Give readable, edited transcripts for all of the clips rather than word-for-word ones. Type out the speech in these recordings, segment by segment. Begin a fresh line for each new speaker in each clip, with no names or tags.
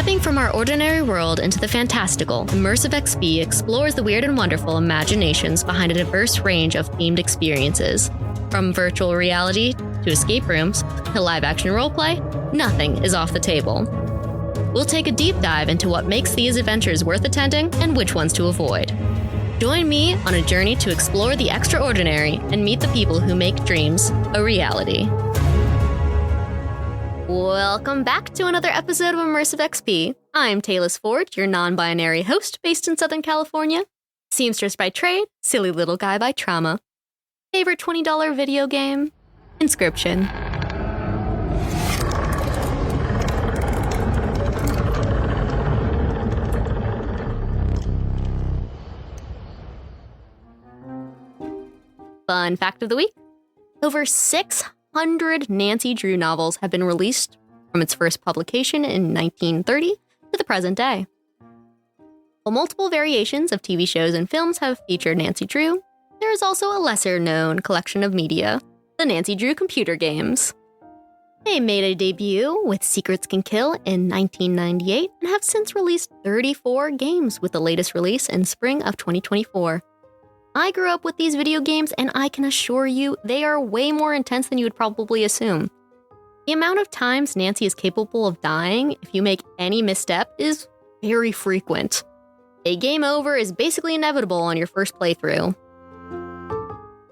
Stepping from our ordinary world into the fantastical, Immersive XP explores the weird and wonderful imaginations behind a diverse range of themed experiences. From virtual reality to escape rooms to live-action roleplay, nothing is off the table. We'll take a deep dive into what makes these adventures worth attending and which ones to avoid. Join me on a journey to explore the extraordinary and meet the people who make dreams a reality. Welcome back to another episode of Immersive XP. I'm Taylor Ford, your non-binary host based in Southern California. Seamstress by trade, silly little guy by trauma. Favorite $20 video game? Inscription. Fun fact of the week. Over 600 Nancy Drew novels have been released from its first publication in 1930 to the present day. While multiple variations of TV shows and films have featured Nancy Drew, there is also a lesser-known collection of media, the Nancy Drew computer games. They made a debut with Secrets Can Kill in 1998 and have since released 34 games, with the latest release in spring of 2024. I grew up with these video games, and I can assure you they are way more intense than you would probably assume. The amount of times Nancy is capable of dying if you make any misstep is very frequent. A game over is basically inevitable on your first playthrough.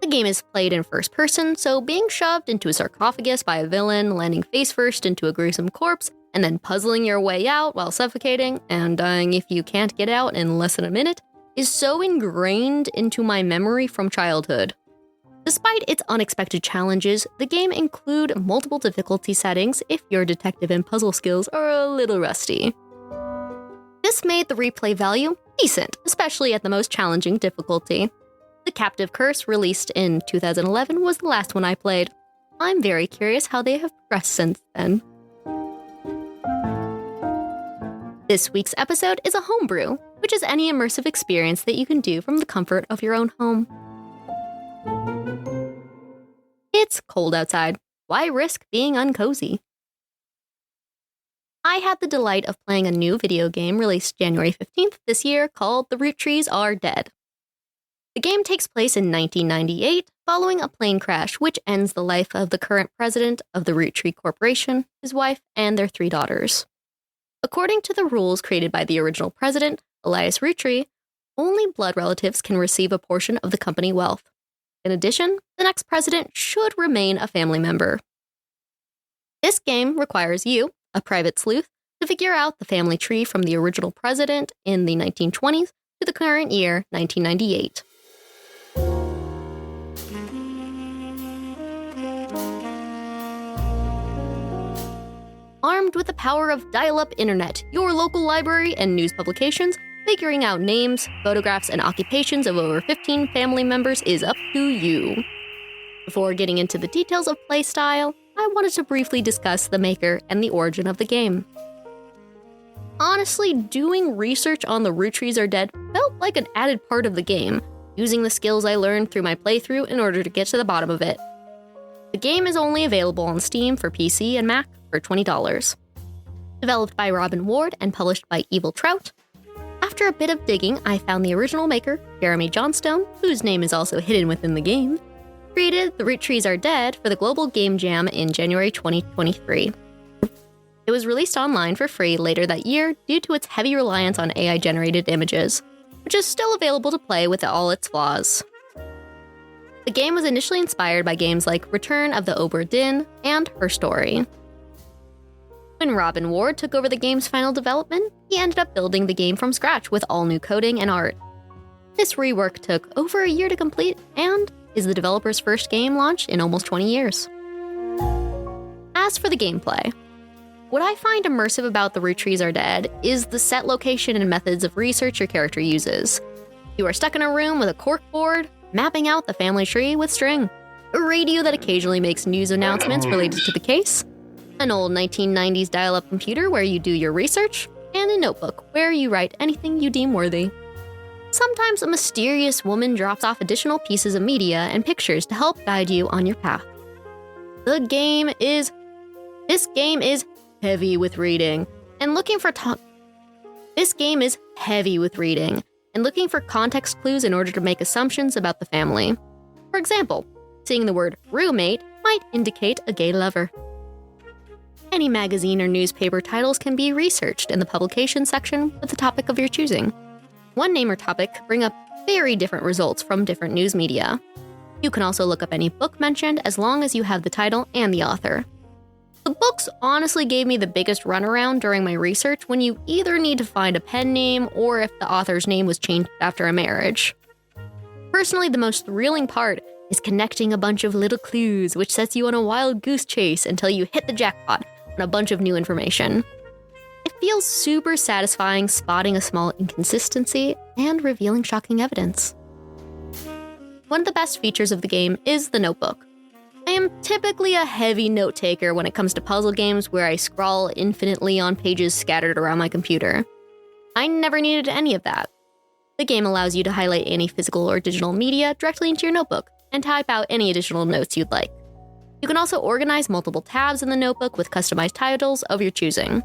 The game is played in first person, so being shoved into a sarcophagus by a villain, landing face first into a gruesome corpse, and then puzzling your way out while suffocating and dying if you can't get out in less than a minute is so ingrained into my memory from childhood. Despite its unexpected challenges, the game includes multiple difficulty settings if your detective and puzzle skills are a little rusty. This made the replay value decent, especially at the most challenging difficulty. The Captive Curse, released in 2011, was the last one I played. I'm very curious how they have progressed since then. This week's episode is a homebrew, which is any immersive experience that you can do from the comfort of your own home. It's cold outside. Why risk being uncozy? I had the delight of playing a new video game released January 15th this year called The Roottrees Are Dead. The game takes place in 1998, following a plane crash which ends the life of the current president of the Roottree Corporation, his wife, and their 3 daughters. According to the rules created by the original president, Elias Roottree, only blood relatives can receive a portion of the company wealth. In addition, the next president should remain a family member. This game requires you, a private sleuth, to figure out the family tree from the original president in the 1920s to the current year, 1998. Armed with the power of dial-up internet, your local library, and news publications, figuring out names, photographs, and occupations of over 15 family members is up to you. Before getting into the details of playstyle, I wanted to briefly discuss the maker and the origin of the game. Honestly, doing research on the Rootrees Are Dead felt like an added part of the game, using the skills I learned through my playthrough in order to get to the bottom of it. The game is only available on Steam for PC and Mac for $20. Developed by Robin Ward and published by Evil Trout. After a bit of digging, I found the original maker, Jeremy Johnstone, whose name is also hidden within the game, created The Rootrees Are Dead for the Global Game Jam in January 2023. It was released online for free later that year due to its heavy reliance on AI-generated images, which is still available to play with all its flaws. The game was initially inspired by games like Return of the Obra Dinn and Her Story. When Robin Ward took over the game's final development, he ended up building the game from scratch with all new coding and art. This rework took over a year to complete and is the developer's first game launch in almost 20 years. As for the gameplay, what I find immersive about The Rootrees Are Dead is the set location and methods of research your character uses. You are stuck in a room with a corkboard, mapping out the family tree with string, a radio that occasionally makes news announcements related to the case, an old 1990s dial-up computer where you do your research, and a notebook where you write anything you deem worthy. Sometimes a mysterious woman drops off additional pieces of media and pictures to help guide you on your path. This game is heavy with reading, And this game is heavy with reading and looking for context clues in order to make assumptions about the family. For example, seeing the word roommate might indicate a gay lover. Any magazine or newspaper titles can be researched in the publication section with the topic of your choosing. One name or topic could bring up very different results from different news media. You can also look up any book mentioned as long as you have the title and the author. The books honestly gave me the biggest runaround during my research when you either need to find a pen name or if the author's name was changed after a marriage. Personally, the most thrilling part is connecting a bunch of little clues, which sets you on a wild goose chase until you hit the jackpot on a bunch of new information. It feels super satisfying spotting a small inconsistency and revealing shocking evidence. One of the best features of the game is the notebook. I am typically a heavy note taker when it comes to puzzle games where I scroll infinitely on pages scattered around my computer. I never needed any of that. The game allows you to highlight any physical or digital media directly into your notebook and type out any additional notes you'd like. You can also organize multiple tabs in the notebook with customized titles of your choosing.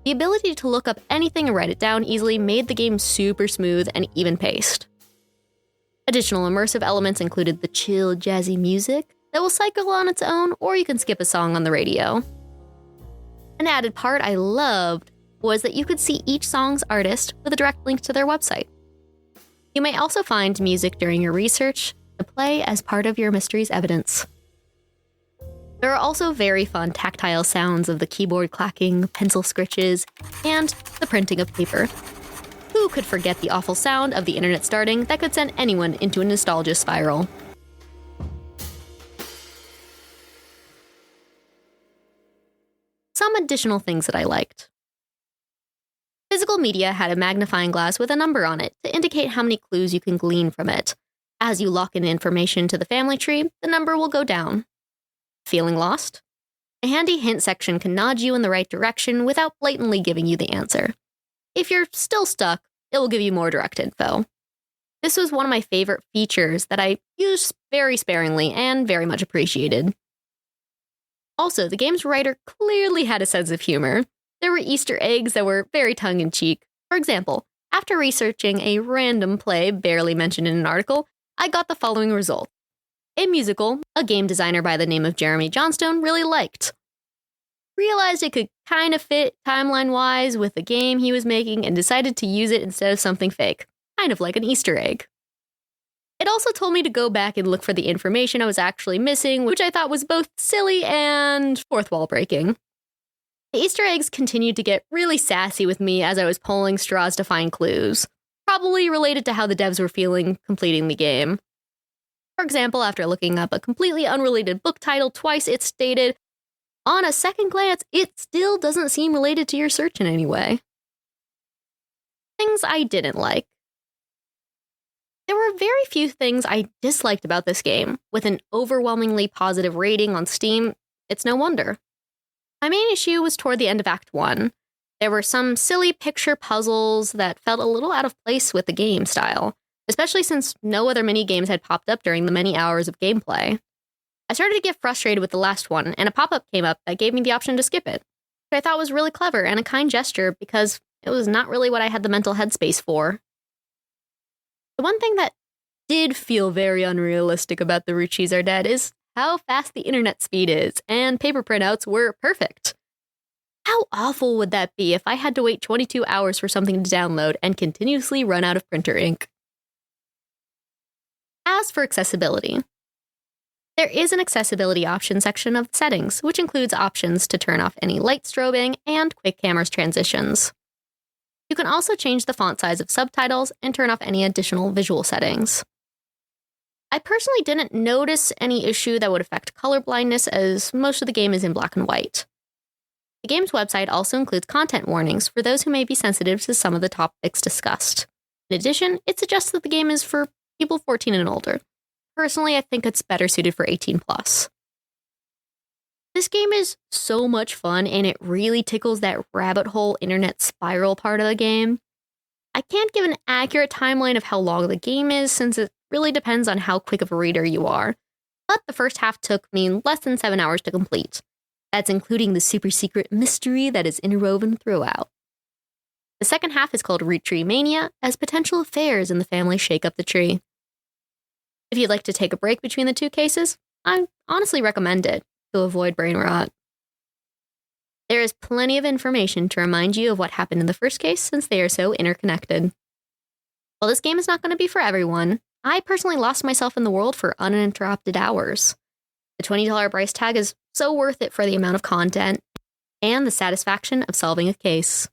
The ability to look up anything and write it down easily made the game super smooth and even-paced. Additional immersive elements included the chill, jazzy music that will cycle on its own, or you can skip a song on the radio. An added part I loved was that you could see each song's artist with a direct link to their website. You may also find music during your research to play as part of your mystery's evidence. There are also very fun tactile sounds of the keyboard clacking, pencil scritches, and the printing of paper. Who could forget the awful sound of the internet starting that could send anyone into a nostalgia spiral? Some additional things that I liked. Physical media had a magnifying glass with a number on it to indicate how many clues you can glean from it. As you lock in information to the family tree, the number will go down. Feeling lost? A handy hint section can nudge you in the right direction without blatantly giving you the answer. If you're still stuck, it will give you more direct info. This was one of my favorite features that I used very sparingly and very much appreciated. Also, the game's writer clearly had a sense of humor. There were Easter eggs that were very tongue-in-cheek. For example, after researching a random play barely mentioned in an article, I got the following result. A musical a game designer by the name of Jeremy Johnstone really liked. Realized it could kind of fit timeline-wise with the game he was making and decided to use it instead of something fake, kind of like an Easter egg. It also told me to go back and look for the information I was actually missing, which I thought was both silly and fourth wall breaking. The Easter eggs continued to get really sassy with me as I was pulling straws to find clues, probably related to how the devs were feeling completing the game. For example, after looking up a completely unrelated book title twice, it stated, on a second glance, it still doesn't seem related to your search in any way. Things I didn't like. There were very few things I disliked about this game. With an overwhelmingly positive rating on Steam, it's no wonder. My main issue was toward the end of Act 1. There were some silly picture puzzles that felt a little out of place with the game style, especially since no other mini-games had popped up during the many hours of gameplay. I started to get frustrated with the last one, and a pop-up came up that gave me the option to skip it, which I thought was really clever and a kind gesture because it was not really what I had the mental headspace for. The one thing that did feel very unrealistic about the Roottrees Are Dead is how fast the internet speed is, and paper printouts were perfect. How awful would that be if I had to wait 22 hours for something to download and continuously run out of printer ink? As for accessibility, there is an accessibility option section of the settings, which includes options to turn off any light strobing and quick camera transitions. You can also change the font size of subtitles and turn off any additional visual settings. I personally didn't notice any issue that would affect color blindness, as most of the game is in black and white. The game's website also includes content warnings for those who may be sensitive to some of the topics discussed. In addition, it suggests that the game is for people 14 and older. Personally, I think it's better suited for 18+. This game is so much fun, and it really tickles that rabbit hole internet spiral part of the game. I can't give an accurate timeline of how long the game is, since it really depends on how quick of a reader you are, but the first half took me less than 7 hours to complete. That's including the super secret mystery that is interwoven throughout. The second half is called Roottree Mania, as potential affairs in the family shake up the tree. If you'd like to take a break between the two cases, I honestly recommend it to avoid brain rot. There is plenty of information to remind you of what happened in the first case since they are so interconnected. While this game is not going to be for everyone, I personally lost myself in the world for uninterrupted hours. The $20 price tag is so worth it for the amount of content and the satisfaction of solving a case.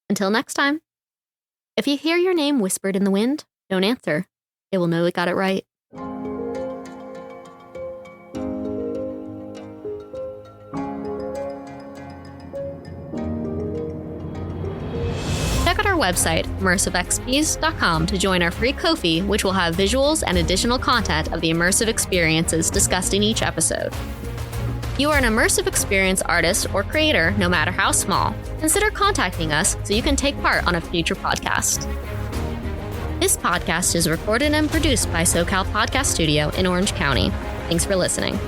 Until next time, if you hear your name whispered in the wind, don't answer. It will know it got it right. Check out our website, immersivexps.com, to join our free Ko-fi, which will have visuals and additional content of the immersive experiences discussed in each episode. If you are an immersive experience artist or creator, no matter how small, consider contacting us so you can take part on a future podcast. This podcast is recorded and produced by SoCal Podcast Studio in Orange County. Thanks for listening.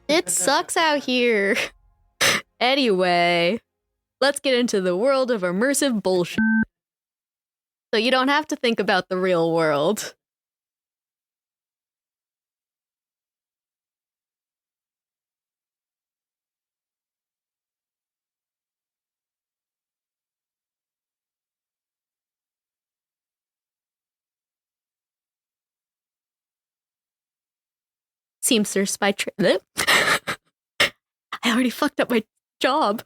It sucks out here. Anyway, let's get into the world of immersive bullshit. So you don't have to think about the real world. Seamstress by I already fucked up my job.